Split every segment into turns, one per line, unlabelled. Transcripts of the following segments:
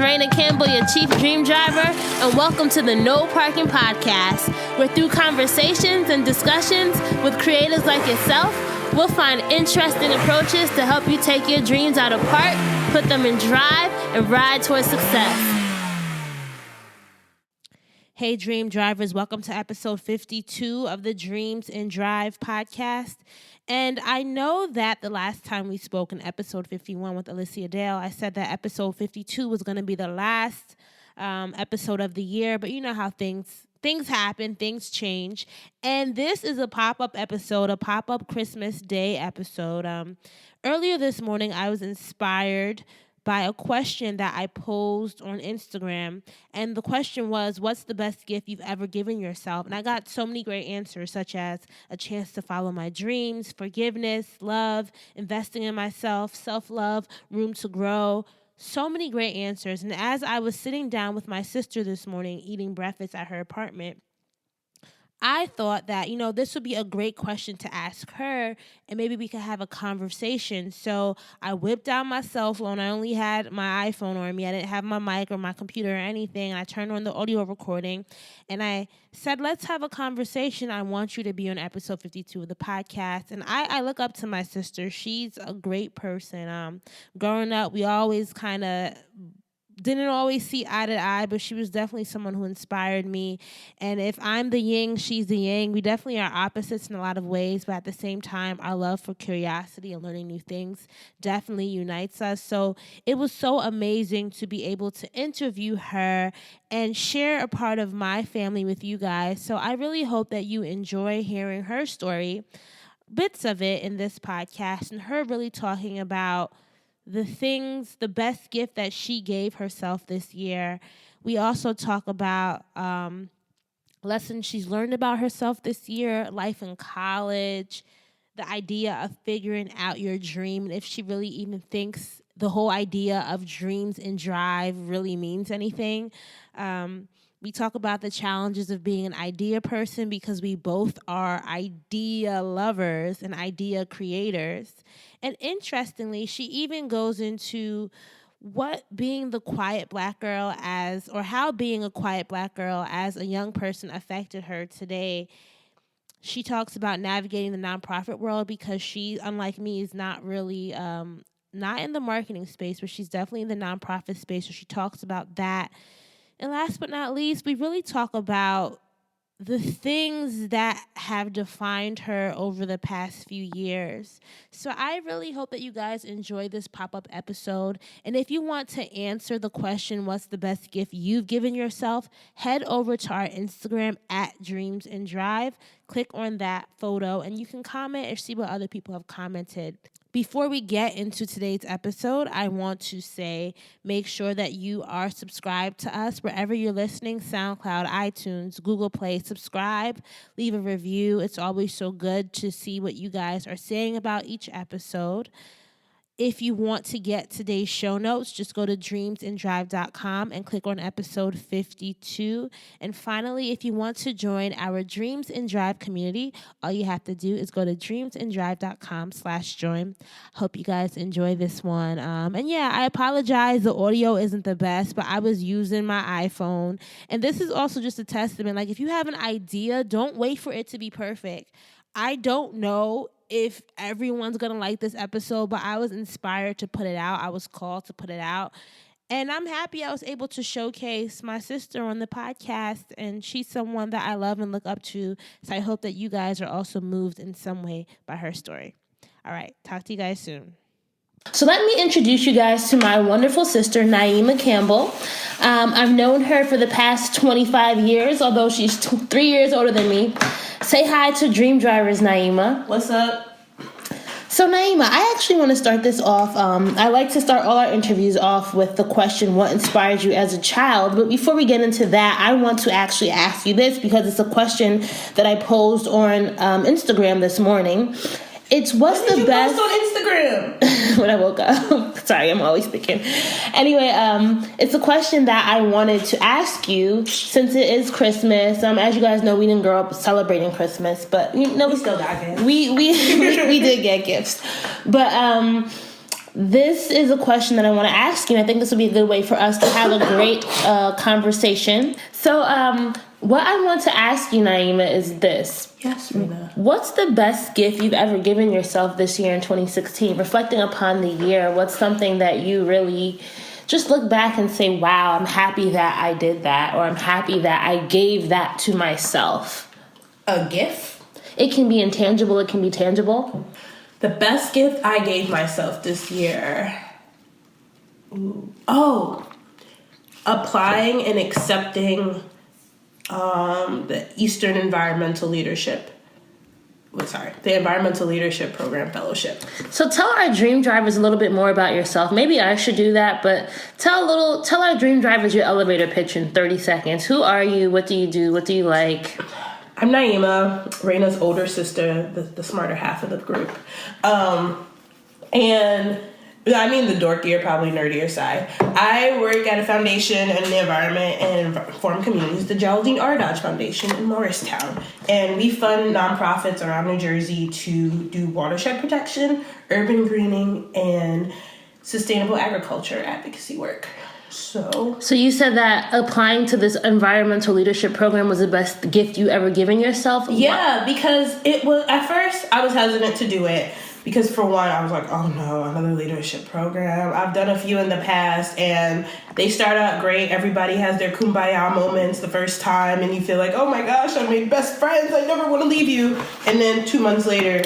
Naeema Campbell, your Chief Dream Driver, and welcome to the No Parking Podcast, where through conversations and discussions with creators like yourself, we'll find interesting approaches to help you take your dreams out of park, put them in drive, and ride towards success. Hey, Dream Drivers, welcome to episode 52 of the Dreams in Drive podcast. And I know that the last time we spoke in episode 51 with Alicia Dale, I said that episode 52 was going to be the last episode of the year. But you know how things happen, things change. And this is a pop-up episode, a pop-up Christmas Day episode. Earlier this morning, I was inspired by a question that I posed on Instagram. And the question was, what's the best gift you've ever given yourself? And I got so many great answers, such as a chance to follow my dreams, forgiveness, love, investing in myself, self-love, room to grow. So many great answers. And as I was sitting down with my sister this morning, eating breakfast at her apartment, I thought that, this would be a great question to ask her, and maybe we could have a conversation. So I whipped out my cell phone. I only had my iPhone on me. I didn't have my mic or my computer or anything. And I turned on the audio recording, and I said, let's have a conversation. I want you to be on episode 52 of the podcast. And I look up to my sister. She's a great person. Growing up, we always kind of didn't always see eye to eye, but she was definitely someone who inspired me. And if I'm the yin, she's the yang. We definitely are opposites in a lot of ways, but at the same time, our love for curiosity and learning new things definitely unites us. So it was so amazing to be able to interview her and share a part of my family with you guys. So I really hope that you enjoy hearing her story, bits of it in this podcast, and her really talking about the best gift that she gave herself this year. We also talk about lessons she's learned about herself this year, life in college, the idea of figuring out your dream, and if she really even thinks the whole idea of dreams and drive really means anything. We talk about the challenges of being an idea person because we both are idea lovers and idea creators. And interestingly, she even goes into what being the quiet black girl how being a quiet black girl as a young person affected her today. She talks about navigating the nonprofit world because she, unlike me, is not really not in the marketing space, but she's definitely in the nonprofit space. So she talks about that. And last but not least, we really talk about the things that have defined her over the past few years. So I really hope that you guys enjoy this pop-up episode. And if you want to answer the question, what's the best gift you've given yourself, head over to our Instagram at Dreams and Drive. Click on that photo and you can comment or see what other people have commented. Before we get into today's episode, I want to say make sure that you are subscribed to us wherever you're listening, SoundCloud, iTunes, Google Play. Subscribe, leave a review. It's always so good to see what you guys are saying about each episode. If you want to get today's show notes, just go to dreamsanddrive.com and click on episode 52. And finally, if you want to join our Dreams in Drive community, all you have to do is go to dreamsanddrive.com/join. Hope you guys enjoy this one. And yeah, I apologize. The audio isn't the best, but I was using my iPhone. And this is also just a testament. Like, if you have an idea, don't wait for it to be perfect. I don't know if everyone's going to like this episode, but I was inspired to put it out. I was called to put it out. And I'm happy I was able to showcase my sister on the podcast, and she's someone that I love and look up to. So I hope that you guys are also moved in some way by her story. All right, talk to you guys soon. So let me introduce you guys to my wonderful sister, Naeema Campbell. I've known her for the past 25 years, although she's 3 years older than me. Say hi to Dream Drivers, Naeema.
What's up?
So, Naeema, I actually want to start this off. I like to start all our interviews off with the question, what inspired you as a child? But before we get into that, I want to actually ask you this because it's a question that I posed on Instagram this morning. It's what's
what did
the
you
best
post on Instagram
when I woke up. Sorry, I'm always thinking. Anyway, it's a question that I wanted to ask you since it is Christmas. As you guys know, we didn't grow up celebrating Christmas, but
we still got gifts.
We did get gifts, but this is a question that I want to ask you, and I think this will be a good way for us to have a great conversation. So, what I want to ask you, Naeema, is this.
Yes, Rena.
What's the best gift you've ever given yourself this year in 2016? Reflecting upon the year, what's something that you really just look back and say, wow, I'm happy that I did that, or I'm happy that I gave that to myself?
A gift?
It can be intangible, it can be tangible.
The best gift I gave myself this year. Applying and accepting the Environmental Leadership Program Fellowship.
So tell our dream drivers a little bit more about yourself. Maybe I should do that, but tell our dream drivers your elevator pitch in 30 seconds. Who are you? What do you do? What do you like?
I'm Naeema, Reina's older sister, the smarter half of the group. And I mean the dorkier, probably nerdier side. I work at a foundation in the environment and informed communities, the Geraldine R Foundation in Morristown. And we fund nonprofits around New Jersey to do watershed protection, urban greening, and sustainable agriculture advocacy work. So
you said that applying to this environmental leadership program was the best gift you ever given yourself?
Yeah, because it was, at first I was hesitant to do it. Because for one, I was like, oh no, another leadership program. I've done a few in the past and they start out great. Everybody has their kumbaya moments the first time and you feel like, oh my gosh, I made best friends. I never want to leave you. And then 2 months later,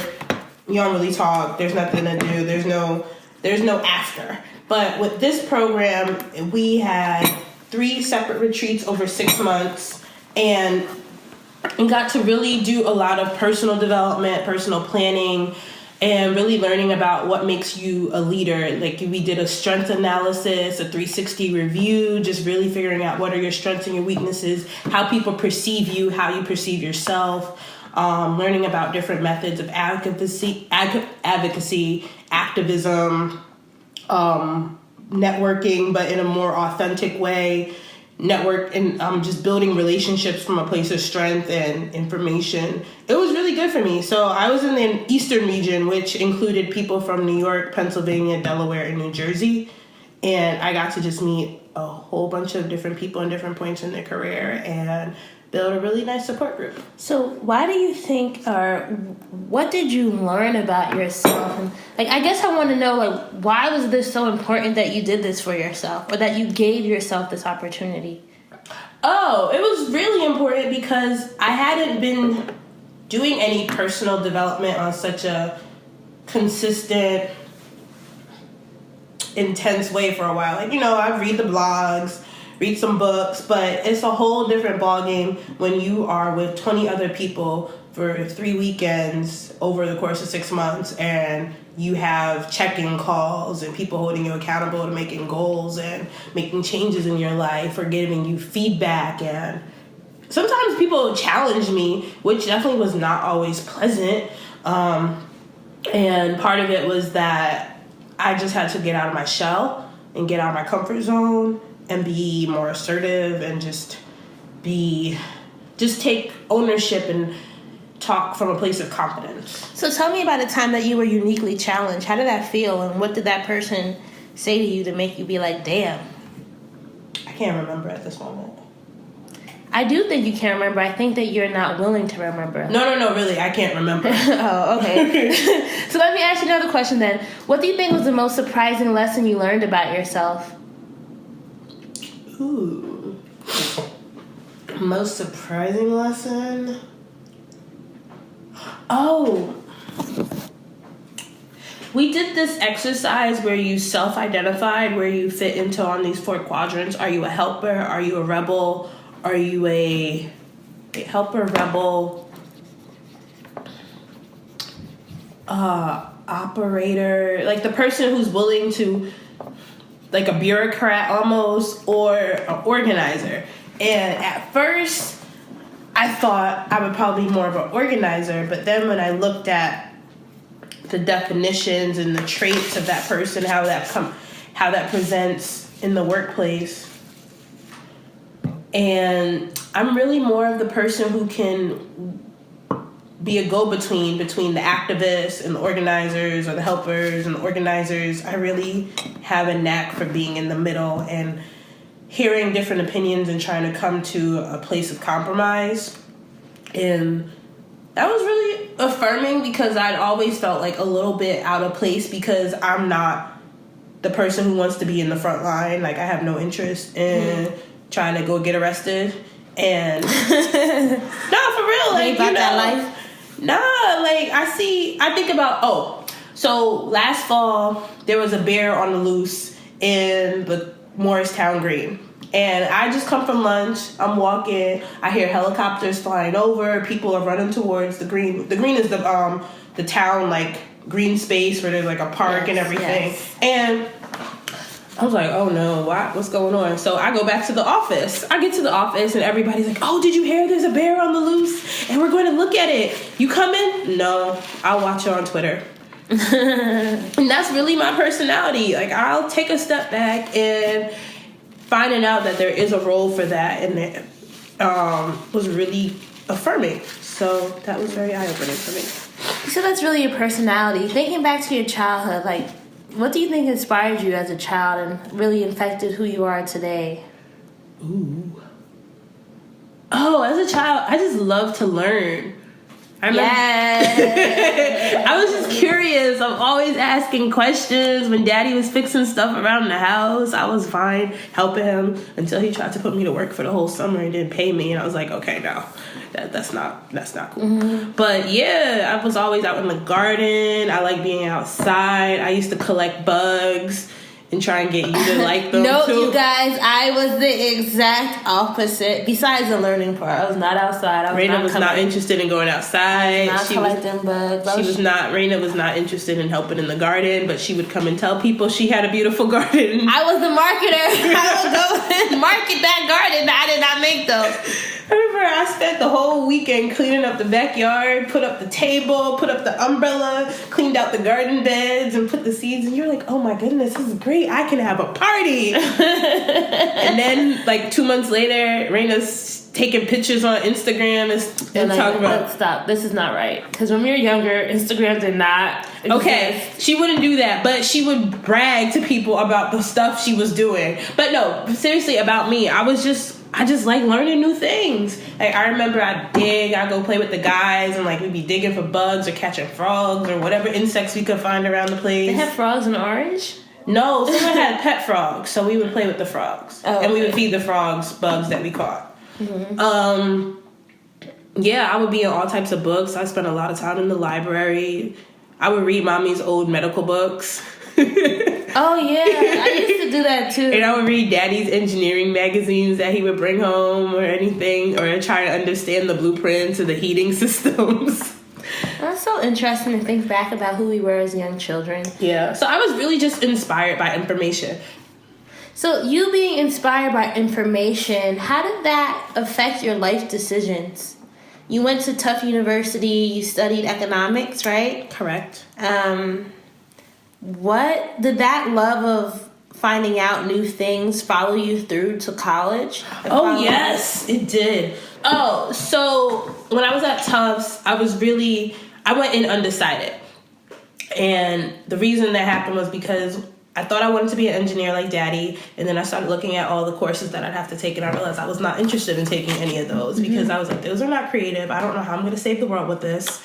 you don't really talk. There's nothing to do. There's no after. But with this program, we had 3 separate retreats over 6 months and got to really do a lot of personal development, personal planning, and really learning about what makes you a leader. Like we did a strength analysis, a 360 review, just really figuring out what are your strengths and your weaknesses, how people perceive you, how you perceive yourself, learning about different methods of advocacy, activism, networking, but in a more authentic way, network and just building relationships from a place of strength and information. It was really good for me. So I was in the Eastern region, which included people from New York, Pennsylvania, Delaware, and New Jersey. And I got to just meet a whole bunch of different people in different points in their career and build a really nice support group.
So why do you think, or what did you learn about yourself? And I guess I want to know, why was this so important that you did this for yourself, or that you gave yourself this opportunity?
Oh, it was really important because I hadn't been doing any personal development on such a consistent, intense way for a while. I read the blogs, read some books, but it's a whole different ballgame when you are with 20 other people for 3 weekends over the course of 6 months, and you have check-in calls and people holding you accountable to making goals and making changes in your life or giving you feedback. And sometimes people challenge me, which definitely was not always pleasant. And part of it was that I just had to get out of my shell and get out of my comfort zone and be more assertive and just take ownership and talk from a place of confidence.
So tell me about a time that you were uniquely challenged. How did that feel, and what did that person say to you to make you be like, damn?
I can't remember at this moment.
I do think you can't remember. I think that you're not willing to remember.
No, really, I can't remember.
Oh, okay. So let me ask you another question then. What do you think was the most surprising lesson you learned about yourself?
Ooh. Most surprising lesson? Oh. We did this exercise where you self-identified, where you fit into on these 4 quadrants. Are you a helper? Are you a rebel? Are you a helper, rebel, operator? Like the person who's willing to, like a bureaucrat almost, or an organizer. And at first, I thought I would probably be more of an organizer, but then when I looked at the definitions and the traits of that person, how that presents in the workplace, and I'm really more of the person who can be a go-between between the activists and the organizers, or the helpers and the organizers. I really have a knack for being in the middle and hearing different opinions and trying to come to a place of compromise. And that was really affirming, because I'd always felt like a little bit out of place, because I'm not the person who wants to be in the front line. Like, I have no interest in trying to go get arrested. And no, for real, like,
about that life.
Nah, like, I think about, so last fall, there was a bear on the loose in the Morristown Green. And I just come from lunch, I'm walking, I hear helicopters flying over, people are running towards the green. The green is the town, like, green space where there's, like, a park and everything. Yes. And I was like, oh no, what's going on? So I go back to the office. I get to the office and everybody's like, oh, did you hear there's a bear on the loose? And we're going to look at it. You coming? No, I'll watch it on Twitter. And that's really my personality. Like, I'll take a step back, and finding out that there is a role for that, and it was really affirming. So that was very eye-opening for me.
So that's really your personality. Thinking back to your childhood, like, what do you think inspired you as a child and really infected who you are today?
Ooh. Oh, as a child, I just love to learn. I was just curious. I'm always asking questions. When Daddy was fixing stuff around the house, I was fine helping him until he tried to put me to work for the whole summer and didn't pay me. And I was like, okay, no, that's not cool. Mm-hmm. But yeah, I was always out in the garden. I like being outside. I used to collect bugs and try and get you to like them.
No,
too.
You guys, I was the exact opposite. Besides the learning part, I was not outside.
Raina was not interested in going outside.
Not collecting bugs.
Raina was not interested in helping in the garden, but she would come and tell people she had a beautiful garden.
I was the marketer. I would go and market that garden. I did not make those.
I remember I spent the whole weekend cleaning up the backyard, put up the table, put up the umbrella, cleaned out the garden beds, and put the seeds. And you're like, oh my goodness, this is great. I can have a party. And then, like, 2 months later, Raina's taking pictures on Instagram and talking about...
Let's stop. This is not right. Because when we were younger, Instagram did not exist.
Okay, she wouldn't do that, but she would brag to people about the stuff she was doing. But no, seriously, about me, I just like learning new things. Like, I remember I'd go play with the guys, and like we'd be digging for bugs or catching frogs or whatever insects we could find around the place.
They have frogs in Orange?
No, someone had pet frogs, so we would play with the frogs. Oh, and we would feed the frogs bugs that we caught. Mm-hmm. Yeah, I would be in all types of books. I spent a lot of time in the library. I would read Mommy's old medical books.
Oh, yeah. I used to do that, too.
And I would read Daddy's engineering magazines that he would bring home or anything, or try to understand the blueprints of the heating systems.
That's so interesting to think back about who we were as young children.
Yeah. So I was really just inspired by information.
So you being inspired by information, how did that affect your life decisions? You went to Tufts University, you studied economics, right?
Correct.
What did that love of finding out new things follow you through to college?
Oh, yes, it did. Oh, so when I was at Tufts, I went in undecided. And the reason that happened was because I thought I wanted to be an engineer like Daddy, and then I started looking at all the courses that I'd have to take, and I realized I was not interested in taking any of those because I was like, those are not creative. I don't know how I'm going to save the world with this.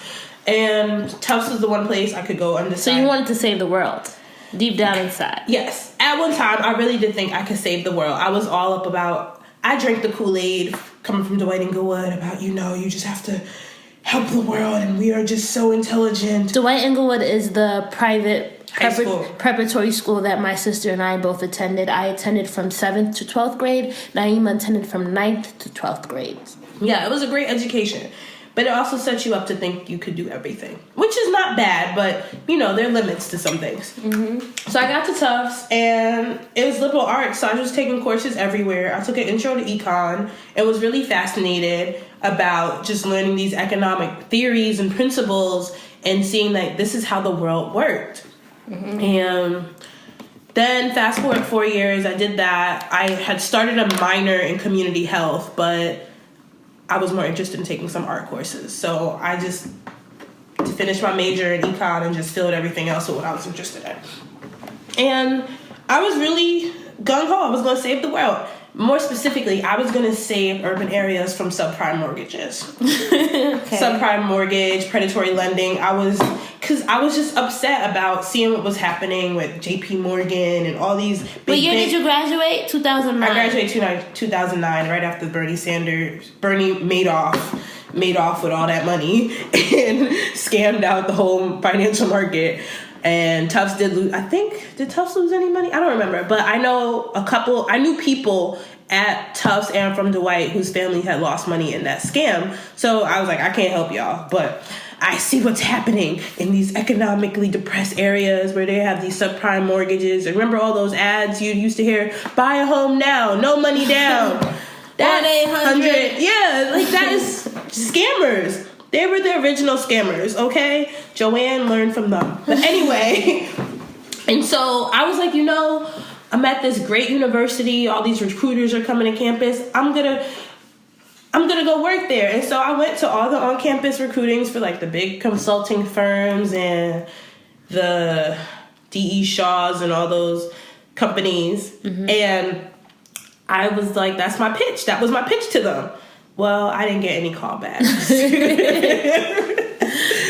And Tufts was the one place I could go undecided.
So you wanted to save the world, deep down inside.
Yes. At one time, I really did think I could save the world. I was all up about, I drank the Kool-Aid coming from Dwight Englewood about, you just have to help the world, and we are just so intelligent.
Dwight Englewood is the private
preparatory
school that my sister and I both attended. I attended from 7th to 12th grade. Naeema attended from 9th to 12th grade.
Yeah, it was a great education. But it also sets you up to think you could do everything, which is not bad, but, there are limits to some things. Mm-hmm. So I got to Tufts, and it was liberal arts, so I was taking courses everywhere. I took an intro to econ and was really fascinated about just learning these economic theories and principles and seeing that this is how the world worked. Mm-hmm. And then fast forward 4 years, I did that. I had started a minor in community health, but I was more interested in taking some art courses. So I just finished my major in econ and just filled everything else with what I was interested in. And I was really gung-ho. I was going to save the world. More specifically, I was going to save urban areas from subprime mortgages. Okay. Subprime mortgage, predatory lending. Because I was just upset about seeing what was happening with JP Morgan and all these big...
What year did you graduate? 2009?
I graduated 2009, right after Bernie made off with all that money and scammed out the whole financial market. And Tufts did lose, did Tufts lose any money? I don't remember. But I knew people at Tufts and from Dwight whose family had lost money in that scam. So I was like, I can't help y'all. But I see what's happening in these economically depressed areas where they have these subprime mortgages. Remember all those ads you used to hear? Buy a home now, no money down.
1-800.
Yeah, like that is scammers. They were the original scammers, okay? Joanne learned from them. But anyway, and so I was like, I'm at this great university. All these recruiters are coming to campus. I'm gonna go work there. And so I went to all the on-campus recruitings for like the big consulting firms and the D.E. Shaws and all those companies. Mm-hmm. And I was like, that's my pitch. That was my pitch to them. Well, I didn't get any callbacks.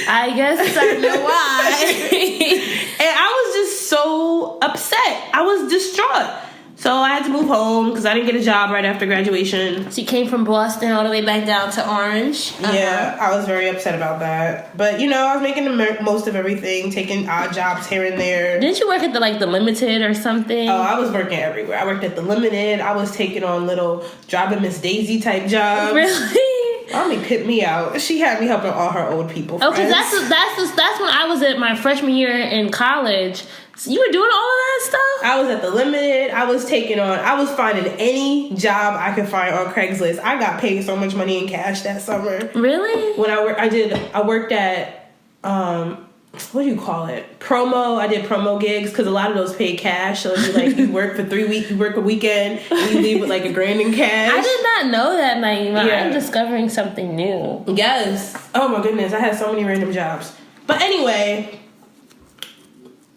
I guess I know why.
And I was just so upset. I was distraught. So I had to move home because I didn't get a job right after graduation.
So you came from Boston all the way back down to Orange? Uh-huh.
Yeah, I was very upset about that. But, I was making the most of everything, taking odd jobs here and there.
Didn't you work at the Limited or something?
Oh, I was working everywhere. I worked at the Limited. I was taking on little driving Miss Daisy type jobs.
Really?
Mommy pimped me out. She had me helping all her old people friends.
Okay, that's when I was at my freshman year in college. So you were doing all of that stuff?
I was at the Limited. I was finding any job I could find on Craigslist. I got paid so much money in cash that summer.
Really?
When I worked at, what do you call it? Promo. I did promo gigs because a lot of those paid cash. So it'd be like you work for 3 weeks, you work a weekend, and you leave with like $1,000 in cash.
I did not know that, Naeema. Yeah. I'm discovering something new.
Yes. Oh my goodness. I had so many random jobs. But anyway,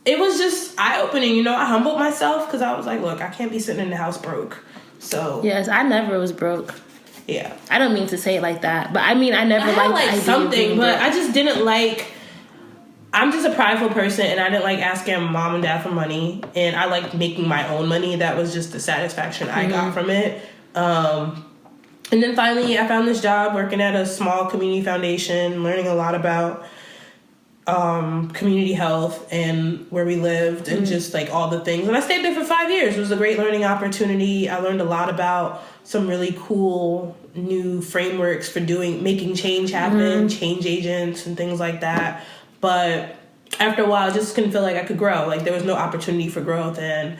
it was just eye-opening, I humbled myself because I was like, look, I can't be sitting in the house broke. So
yes, I never was broke.
Yeah.
I don't mean to say it like that, but I mean I never liked
something, but I just didn't like. I'm just a prideful person, and I didn't like asking mom and dad for money, and I liked making my own money. That was just the satisfaction I got from it. And then finally, I found this job working at a small community foundation, learning a lot about community health and where we lived and just like all the things. And I stayed there for 5 years. It was a great learning opportunity. I learned a lot about some really cool new frameworks for making change happen, change agents and things like that. But after a while, I just couldn't feel like I could grow. Like there was no opportunity for growth, and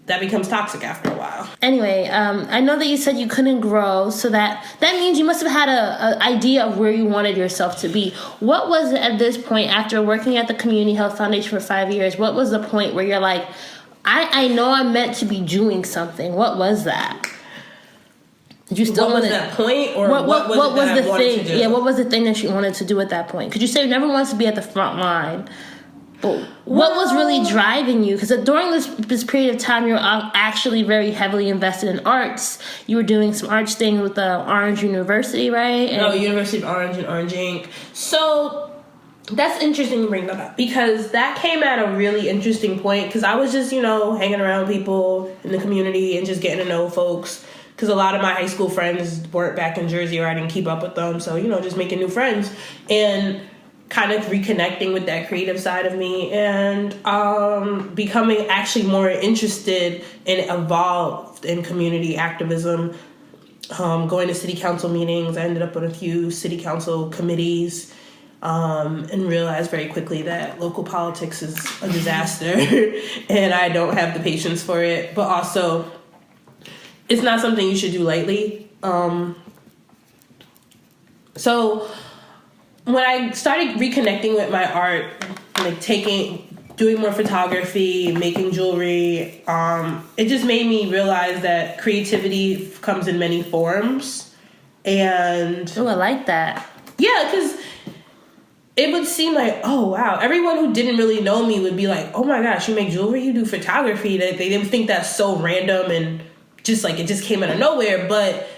that becomes toxic after a while.
Anyway, I know that you said you couldn't grow, so that means you must have had a idea of where you wanted yourself to be. What was it at this point, after working at the Community Health Foundation for 5 years, what was the point where you're like, I know I'm meant to be doing something? What was that? Did you still
what was that point, or what was the thing?
Yeah, what was the thing that you wanted to do at that point? Because you said you never wanted to be at the front line. But what was really driving you? Because during this period of time, you were actually very heavily invested in arts. You were doing some arts things with the Orange University, right?
University of Orange and Orange Inc. So that's interesting you bring that up, because that came at a really interesting point, because I was just, hanging around people in the community and just getting to know folks, because a lot of my high school friends weren't back in Jersey, or I didn't keep up with them. So, just making new friends and kind of reconnecting with that creative side of me, and becoming actually more interested and involved in community activism, going to city council meetings. I ended up on a few city council committees, and realized very quickly that local politics is a disaster and I don't have the patience for it, but also it's not something you should do lightly. So when I started reconnecting with my art, like doing more photography, making jewelry, it just made me realize that creativity comes in many forms. And
oh, I like that.
Yeah, because it would seem like, oh, wow. Everyone who didn't really know me would be like, oh, my gosh, you make jewelry, you do photography. They would think that's so random and just like it just came out of nowhere. But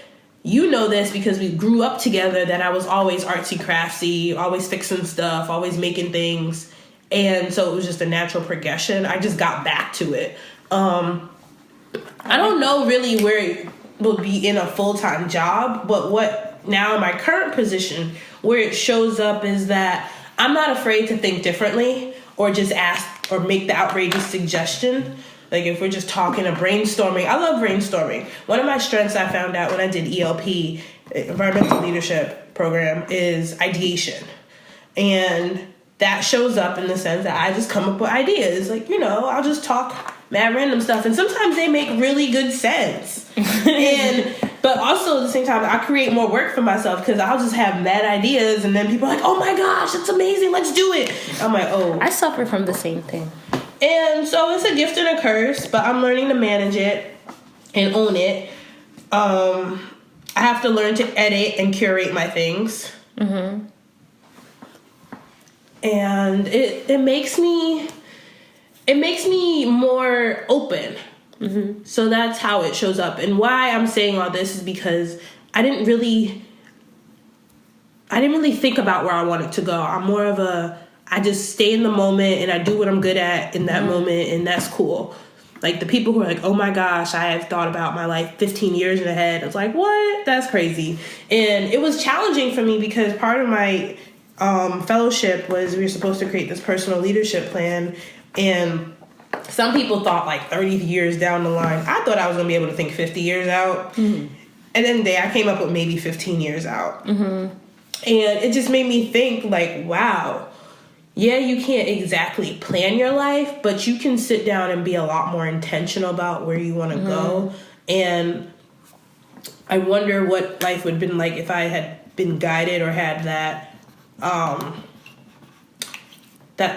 you know this because we grew up together, that I was always artsy craftsy, always fixing stuff, always making things. And so it was just a natural progression. I just got back to it. I don't know really where it will be in a full-time job, but what now in my current position, where it shows up is that I'm not afraid to think differently or just ask or make the outrageous suggestion. Like if we're just talking or brainstorming, I love brainstorming. One of my strengths I found out when I did ELP, Environmental Leadership Program, is ideation. And that shows up in the sense that I just come up with ideas. Like, I'll just talk mad random stuff. And sometimes they make really good sense. But also at the same time, I create more work for myself because I'll just have mad ideas. And then people are like, oh my gosh, that's amazing. Let's do it. I'm like, oh.
I suffer from the same thing.
And so it's a gift and a curse, but I'm learning to manage it and own it. I have to learn to edit and curate my things. Mm-hmm. And it makes me more open. Mm-hmm. So that's how it shows up. And why I'm saying all this is because I didn't really think about where I wanted to go. I'm more of I just stay in the moment and I do what I'm good at in that moment, and that's cool. Like the people who are like, oh my gosh, I have thought about my life 15 years ahead. It's like, what? That's crazy. And it was challenging for me because part of my fellowship was we were supposed to create this personal leadership plan, and some people thought like 30 years down the line. I thought I was going to be able to think 50 years out. Mm-hmm. And then I came up with maybe 15 years out. Mm-hmm. And it just made me think like, wow, yeah, you can't exactly plan your life, but you can sit down and be a lot more intentional about where you want to go. And I wonder what life would have been like if I had been guided or had that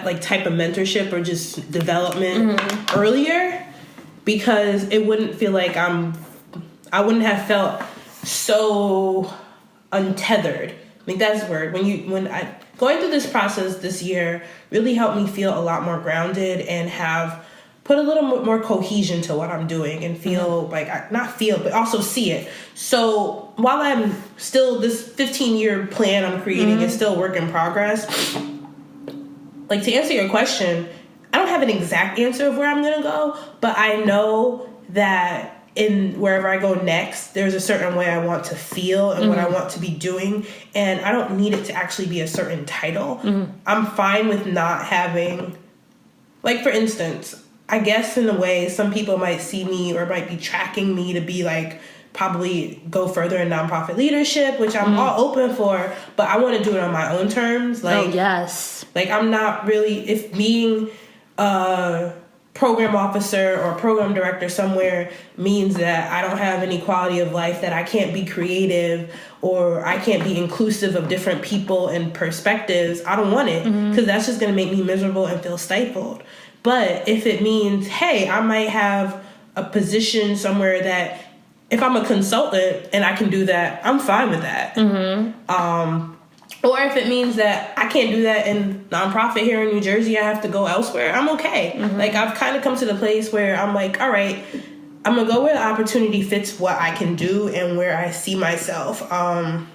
like type of mentorship or just development earlier, because it wouldn't feel like I wouldn't have felt so untethered. I think that's the word. Going through this process this year really helped me feel a lot more grounded and have put a little more cohesion to what I'm doing and feel but also see it. So while I'm still, this 15-year plan I'm creating is still a work in progress. Like, to answer your question, I don't have an exact answer of where I'm going to go, but I know that in wherever I go next, there's a certain way I want to feel and what I want to be doing. And I don't need it to actually be a certain title. I'm fine with not having, like, for instance, I guess in a way, some people might see me or might be tracking me to be like, probably go further in nonprofit leadership, which I'm all open for, but I want to do it on my own terms. Like,
yes.
Like, I'm not really, if being a program officer or program director somewhere means that I don't have any quality of life, that I can't be creative or I can't be inclusive of different people and perspectives, I don't want it, because that's just going to make me miserable and feel stifled. But if it means, hey, I might have a position somewhere that if I'm a consultant and I can do that, I'm fine with that. Or if it means that I can't do that in nonprofit here in New Jersey, I have to go elsewhere, I'm okay. Like, I've kind of come to the place where I'm like, all right, I'm going to go where the opportunity fits what I can do and where I see myself. And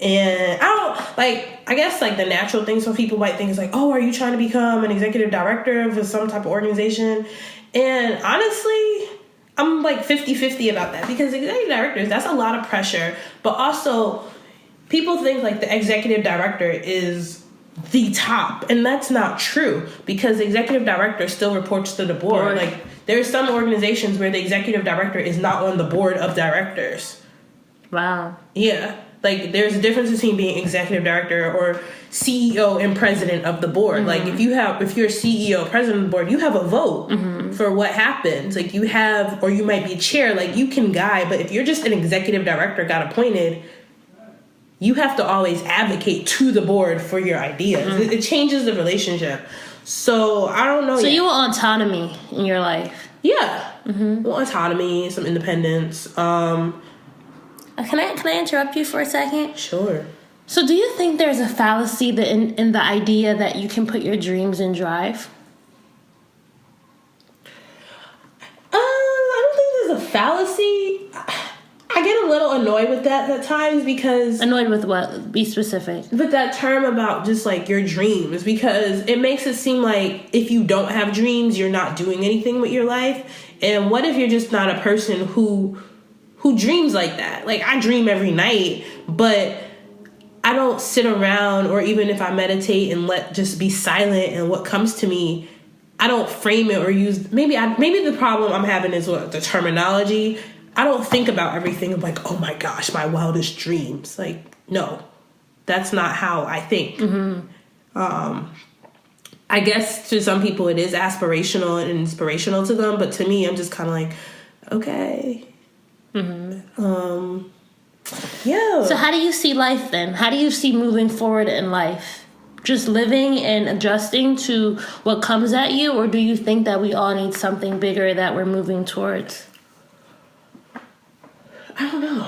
I don't, like, I guess, like, the natural things some people might think is like, oh, are you trying to become an executive director of some type of organization? And honestly, I'm like 50-50 about that, because executive directors, that's a lot of pressure. But also, people think like the executive director is the top, and that's not true, because the executive director still reports to the board. Like, there's some organizations where the executive director is not on the board of directors.
Wow.
Yeah. Like, there's a difference between being executive director or CEO and president of the board. Like, if you're CEO, president of the board, you have a vote for what happens. Like, you have, or you might be chair, like, you can guide. But if you're just an executive director got appointed, you have to always advocate to the board for your ideas. It changes the relationship. So, I don't know.
So you want autonomy in your life?
Yeah. Well, autonomy, some independence.
Can I interrupt you for a second?
Sure.
So do you think there's a fallacy in the idea that you can put your dreams in drive?
I don't think there's a fallacy. I get a little annoyed with that at times because...
Annoyed with what? Be specific.
With that term about just, like, your dreams, because it makes it seem like if you don't have dreams, you're not doing anything with your life. And what if you're just not a person who dreams like that? Like, I dream every night, but I don't sit around, or even if I meditate and just be silent and what comes to me, I don't frame it or use... Maybe the problem I'm having is the terminology. I don't think about everything of like, oh my gosh, my wildest dreams. Like, no, that's not how I think. I guess to some people it is aspirational and inspirational to them, but to me, I'm just kind of like, okay. Yeah.
So how do you see life then? How do you see moving forward in life? Just living and adjusting to what comes at you, or do you think that we all need something bigger that we're moving towards?
I don't know.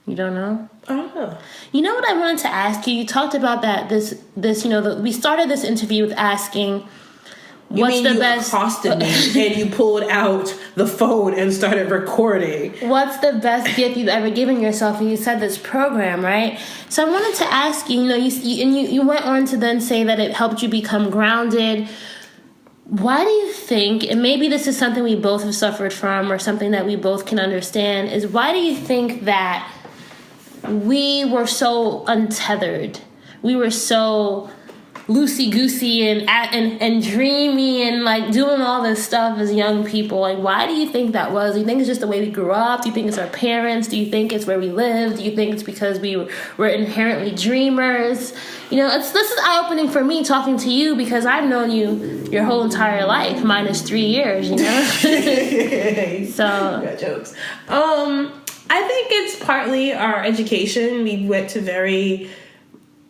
You don't know?
I don't know.
You know what I wanted to ask you? You talked about that we started this interview with asking, what's the best...
accosted me and you pulled out the phone and started recording.
What's the best gift you've ever given yourself? And you said this program, right? So I wanted to ask you, you went on to then say that it helped you become grounded. Why do you think, and maybe this is something we both have suffered from or something that we both can understand, is why do you think that we were so untethered? We were so loosey-goosey and dreamy and like doing all this stuff as young people. Like, why do you think that was? Do you think it's just the way we grew up? Do you think it's our parents? Do you think it's where we lived? Do you think it's because we were inherently dreamers? This is eye-opening for me talking to you, because I've known you your whole entire life, minus 3 years, So
got jokes. I think it's partly our education. We went to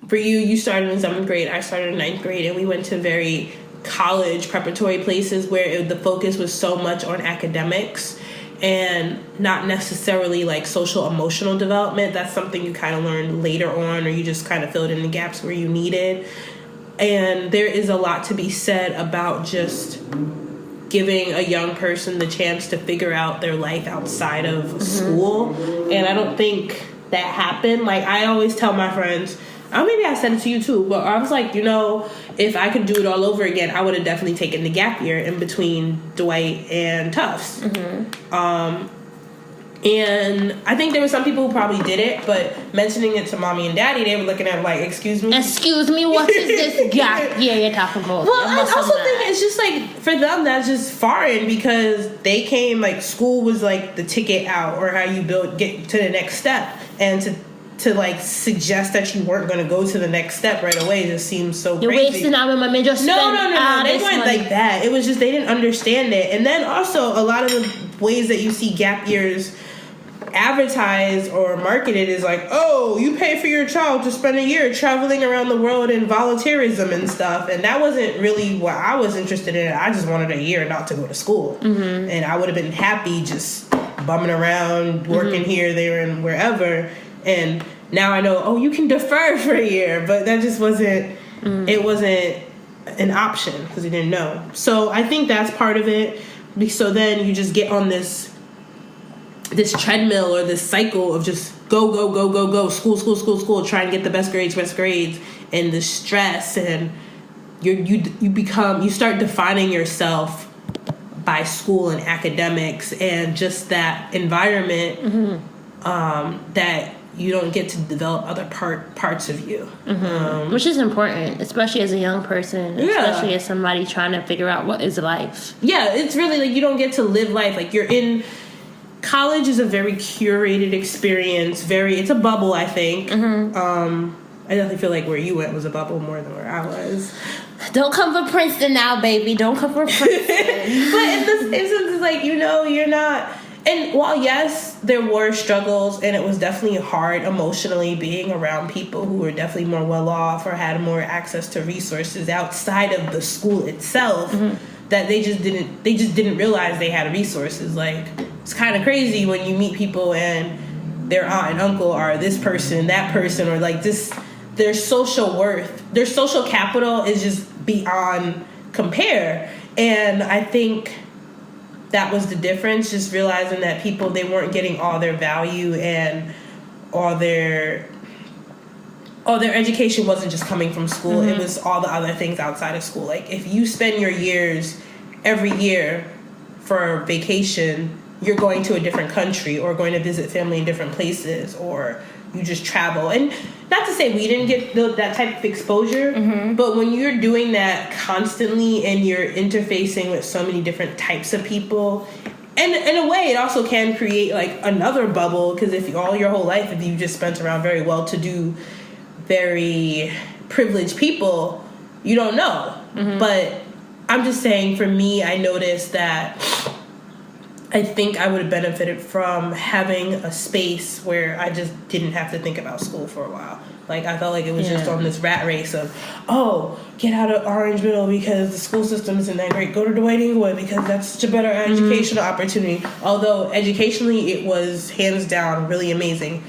for you started in 7th grade, I started in 9th grade, and we went to very college preparatory places where the focus was so much on academics and not necessarily like social emotional development. That's something you kind of learn later on, or you just kind of filled in the gaps where you needed. And there is a lot to be said about just giving a young person the chance to figure out their life outside of school. And I don't think that happened. Like, I always tell my friends, maybe I said it to you too, but I was like, if I could do it all over again, I would have definitely taken the gap year in between Dwight and Tufts. And I think there were some people who probably did it, but mentioning it to mommy and daddy, they were looking at it like, excuse me,
what is this gap year you're talking about?
Well, I also think it's just like, for them, that's just foreign, because they came, like, school was like the ticket out, or how you get to the next step, and to like suggest that you weren't going to go to the next step right away just seems so crazy.
You're wasting our money. Just
no. They weren't like that. It was just they didn't understand it. And then also a lot of the ways that you see gap years advertised or marketed is like, oh, you pay for your child to spend a year traveling around the world in volunteerism and stuff. And that wasn't really what I was interested in. I just wanted a year not to go to school. And I would have been happy just bumming around, working here, there, and wherever. And now I know, you can defer for a year, but that just wasn't, it wasn't an option because we didn't know. So I think that's part of it. So then you just get on this treadmill or this cycle of just go, school, try and get the best grades, and the stress, and you start defining yourself by school and academics and just that environment that you don't get to develop other parts of you.
Which is important, especially as a young person, especially as somebody trying to figure out what is life.
Yeah, it's really like you don't get to live life. Like, you're in... College is a very curated experience. It's a bubble, I think. I definitely feel like where you went was a bubble more than where I was.
Don't come for Princeton now, baby. Don't come for Princeton.
But in this instance, it's like, you're not... And while, yes, there were struggles, and it was definitely hard emotionally being around people who were definitely more well-off or had more access to resources outside of the school itself, that they just didn't realize they had resources. Like, it's kind of crazy when you meet people and their aunt and uncle are this person, that person, or like this, their social worth, their social capital is just beyond compare. And I think that was the difference, just realizing that people, they weren't getting all their value and all their education wasn't just coming from school. It was all the other things outside of school. Like, if you spend your years every year for vacation, you're going to a different country or going to visit family in different places, or you just travel. And not to say we didn't get that type of exposure, but when you're doing that constantly and you're interfacing with so many different types of people, and in a way it also can create like another bubble, because if all your whole life, if you just spent around very well-to-do, very privileged people, you don't know. But I'm just saying, for me, I noticed that I think I would have benefited from having a space where I just didn't have to think about school for a while. Like, I felt like it was just on this rat race of, oh, get out of Orange Middle because the school system isn't that great. Go to Dwight Inglewood because that's such a better educational opportunity. Although educationally it was hands down really amazing.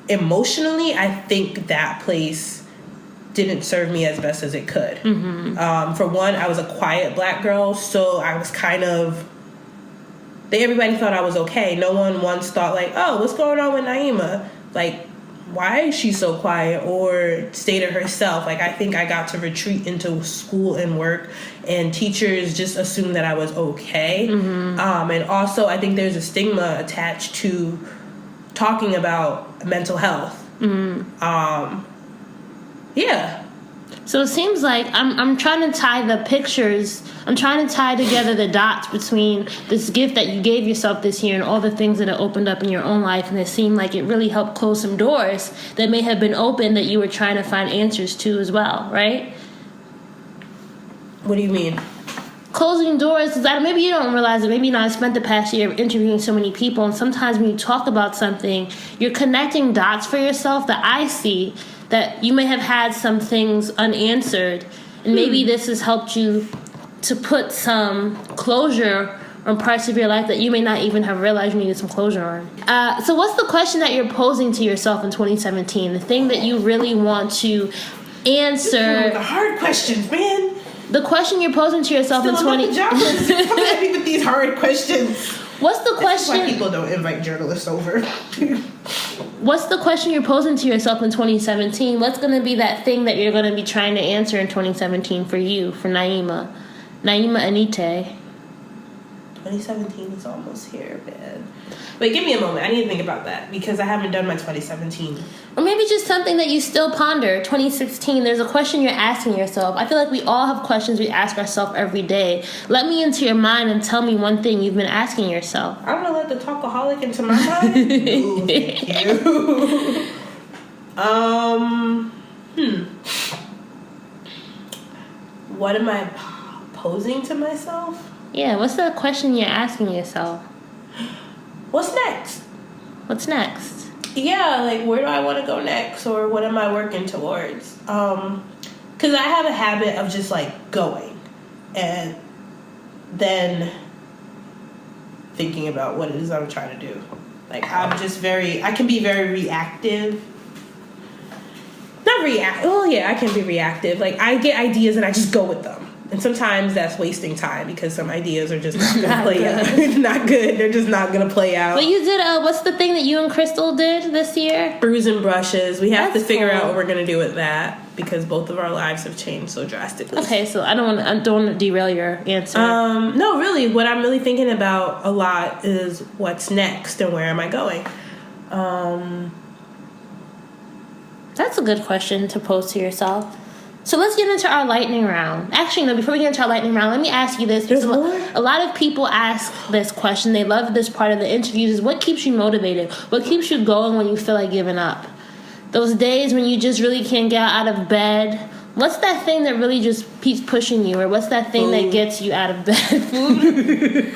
Emotionally, I think that place didn't serve me as best as it could. For one, I was a quiet black girl, so I was kind of... everybody thought I was okay. No one once thought like, oh, what's going on with Naeema? Like, why is she so quiet? Or stay to herself. Like, I think I got to retreat into school and work, and teachers just assumed that I was okay. And also, I think there's a stigma attached to talking about mental health.
So it seems like I'm trying to tie the pictures. I'm trying to tie together the dots between this gift that you gave yourself this year and all the things that it opened up in your own life. And it seemed like it really helped close some doors that may have been open that you were trying to find answers to as well, right?
What do you mean?
Closing doors, maybe you don't realize it. Maybe I spent the past year interviewing so many people, and sometimes when you talk about something, you're connecting dots for yourself that I see that you may have had some things unanswered, and maybe this has helped you to put some closure on parts of your life that you may not even have realized you needed some closure on. So what's the question that you're posing to yourself in 2017? The thing that you really want to answer?
The hard questions, man.
The question you're posing to yourself in 20...
Coming at me with these hard questions.
What's the question?
That's why people don't invite journalists over.
What's the question you're posing to yourself in 2017? What's going to be that thing that you're going to be trying to answer in 2017 for you, for Naeema Anite?
2017 is almost here, man. Wait, give me a moment. I need to think about that because I haven't done my 2017.
Or maybe just something that you still ponder. 2016, there's a question you're asking yourself. I feel like we all have questions we ask ourselves every day. Let me into your mind and tell me one thing you've been asking yourself.
I'm going to let the talkaholic into my mind. Ooh, thank you. What am I posing to myself?
Yeah, what's the question you're asking yourself?
What's next?
What's next?
Yeah, like, where do I want to go next? Or what am I working towards? Because I have a habit of just, like, going. And then thinking about what it is I'm trying to do. Like, I can be very reactive. Not reactive. Oh, yeah, I can be reactive. Like, I get ideas and I just go with them. And sometimes that's wasting time because some ideas are just not going to play out. It's not good. They're just not going to play out.
But you did, what's the thing that you and Crystal did this year?
Brews and brushes. We have to figure out what we're going to do with that because both of our lives have changed so drastically.
Okay, so I don't want to derail your answer.
No, really. What I'm really thinking about a lot is what's next and where am I going?
That's a good question to pose to yourself. So let's get into our lightning round. Actually, no, before we get into our lightning round, let me ask you this.
There's more?
A lot of people ask this question. They love this part of the interviews is what keeps you motivated? What keeps you going when you feel like giving up? Those days when you just really can't get out of bed. What's that thing that really just keeps pushing you? Or what's that thing that gets you out of bed? Food?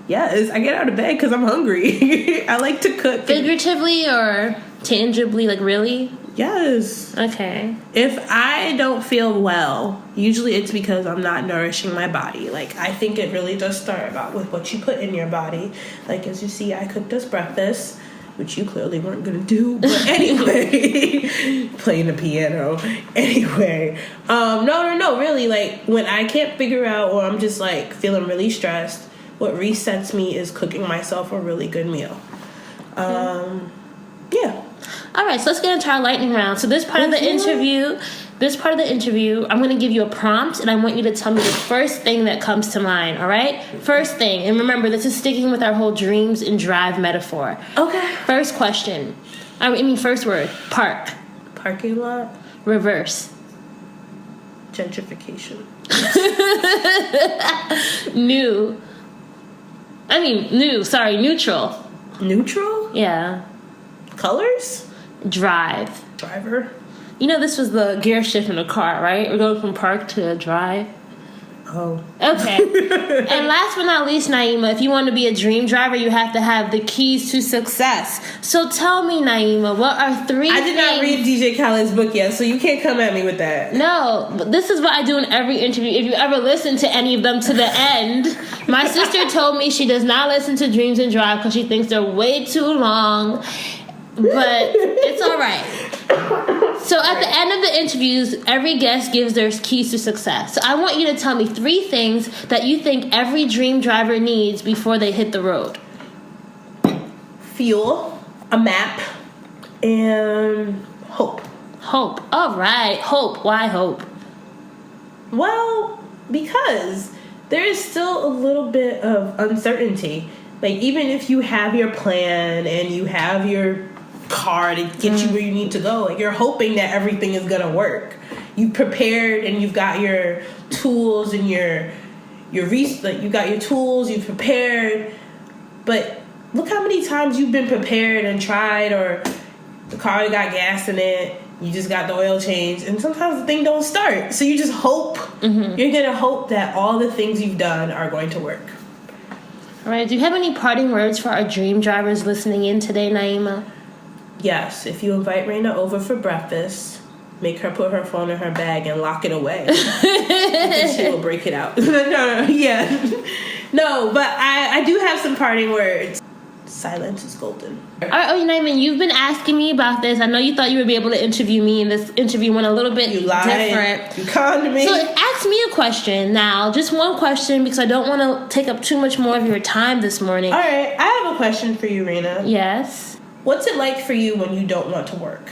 Yes, I get out of bed because I'm hungry. I like to cook.
Figuratively or tangibly, like really?
Yes.
Okay.
If I don't feel well, usually it's because I'm not nourishing my body. Like, I think it really does start with what you put in your body. Like, as you see, I cooked us breakfast. which you clearly weren't going to do. But anyway, playing the piano. Anyway, no, really, like, when I can't figure out or I'm just, like, feeling really stressed, what resets me is cooking myself a really good meal. Yeah.
All right, so let's get into our lightning round. So this part of the interview, I'm going to give you a prompt, and I want you to tell me the first thing that comes to mind, all right? First thing, and remember, this is sticking with our whole dreams and drive metaphor.
Okay.
First question. First word. Park.
Parking lot.
Reverse.
Gentrification.
Neutral.
Neutral?
Yeah.
Colors?
Drive.
Driver.
You know, this was the gear shift in the car, right? We're going from park to drive.
Oh.
Okay. And last but not least, Naeema, if you want to be a dream driver, you have to have the keys to success. So tell me, Naeema, what are three things...
I did not read DJ Khaled's book yet, so you can't come at me with that.
No, but this is what I do in every interview. If you ever listen to any of them to the end, my sister told me she does not listen to Dreams and Drive because she thinks they're way too long. But it's all right. So at the end of the interviews, every guest gives their keys to success. So I want you to tell me three things that you think every dream driver needs before they hit the road.
Fuel, a map, and hope.
Hope. All right. Hope. Why hope?
Well, because there is still a little bit of uncertainty. Like, even if you have your plan and you have your car to get you where you need to go, like, you're hoping that everything is gonna work. You've prepared and you've got your tools and you got your tools, you've prepared, but look how many times you've been prepared and tried, or the car got gas in it, you just got the oil change, and sometimes the thing don't start, so you just hope. You're gonna hope that all the things you've done are going to work.
All right, do you have any parting words for our dream drivers listening in today, Naeema?
Yes, if you invite Raina over for breakfast, make her put her phone in her bag and lock it away. And she will break it out. No, but I do have some parting words. Silence is golden.
All right, Naeema, you've been asking me about this. I know you thought you would be able to interview me, and this interview went a little bit different.
You conned me.
So ask me a question now, just one question, because I don't want to take up too much more of your time this morning.
All right, I have a question for you, Raina.
Yes.
What's it like for you when you don't want to work?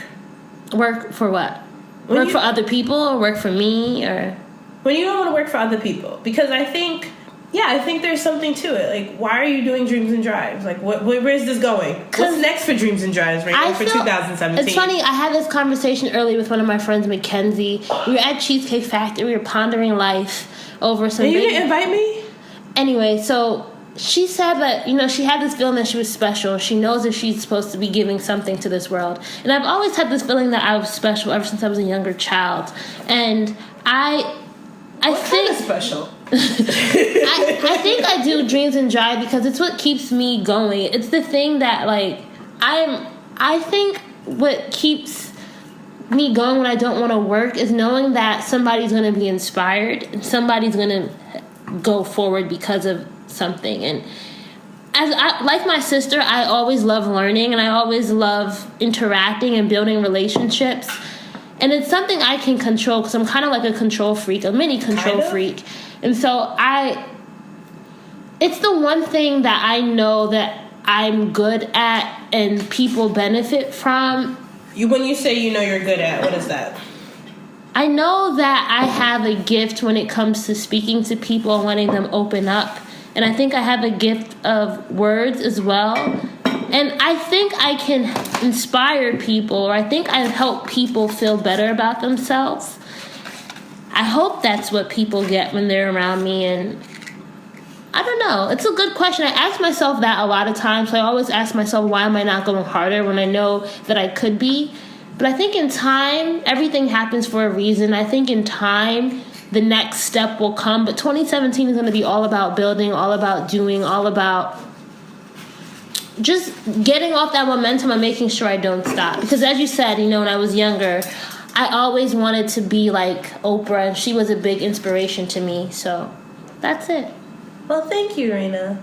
Work for what? Work for other people, or work for me, or...
When you don't want to work for other people. Because I think there's something to it. Like, why are you doing Dreams and Drives? Like, where is this going? What's next for Dreams and Drives right for 2017?
It's funny, I had this conversation earlier with one of my friends, Mackenzie. We were at Cheesecake Factory, we were pondering life over some...
And you didn't invite me?
Anyway, so... She said that, she had this feeling that she was special. She knows that she's supposed to be giving something to this world. And I've always had this feeling that I was special ever since I was a younger child. And I think...
Kind of special?
I think I do Dreams and Drive because it's what keeps me going. It's the thing that, like, I think what keeps me going when I don't want to work is knowing that somebody's going to be inspired and somebody's going to go forward because of something. And like my sister, I always love learning and I always love interacting and building relationships, and it's something I can control because I'm kind of like a control freak, a mini control freak. And so it's the one thing that I know that I'm good at and people benefit from.
When you say you're good at, what is that?
I know that I have a gift when it comes to speaking to people and letting them open up. And I think I have a gift of words as well. And I think I can inspire people, or I think I help people feel better about themselves. I hope that's what people get when they're around me. And I don't know. It's a good question. I ask myself that a lot of times. So I always ask myself, why am I not going harder when I know that I could be? But I think in time, everything happens for a reason. I think in time, the next step will come. But 2017 is going to be all about building, all about doing, all about just getting off that momentum and making sure I don't stop. Because as you said, when I was younger, I always wanted to be like Oprah, and she was a big inspiration to me. So that's it.
Well, thank you, Raina.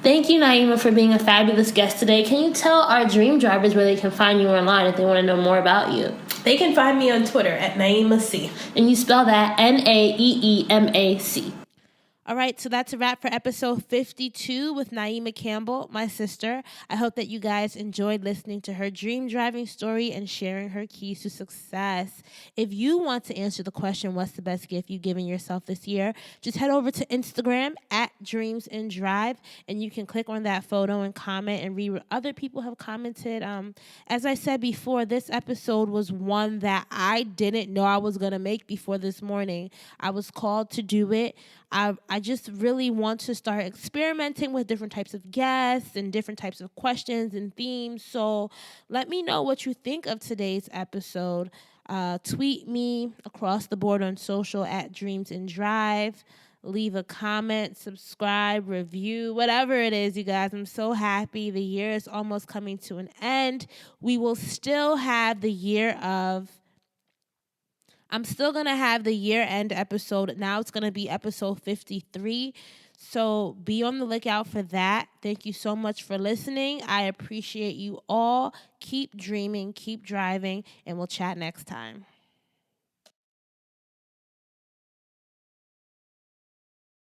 Thank you, Naeema, for being a fabulous guest today. Can you tell our dream drivers where they can find you online if they want to know more about you?
They can find me on Twitter at Naeema C.
And you spell that Naeemac.
All right, so that's a wrap for episode 52 with Naeema Campbell, my sister. I hope that you guys enjoyed listening to her dream driving story and sharing her keys to success. If you want to answer the question, what's the best gift you've given yourself this year, just head over to Instagram at Dreams and Drive, and you can click on that photo and comment and read what other people have commented. As I said before, this episode was one that I didn't know I was going to make before this morning. I was called to do it. I just really want to start experimenting with different types of guests and different types of questions and themes. So let me know what you think of today's episode. Tweet me across the board on social at Dreams and Drive. Leave a comment, subscribe, review, whatever it is, you guys. I'm so happy. The year is almost coming to an end. We will still have the I'm still going to have the year-end episode. Now it's going to be episode 53. So be on the lookout for that. Thank you so much for listening. I appreciate you all. Keep dreaming, keep driving, and we'll chat next time.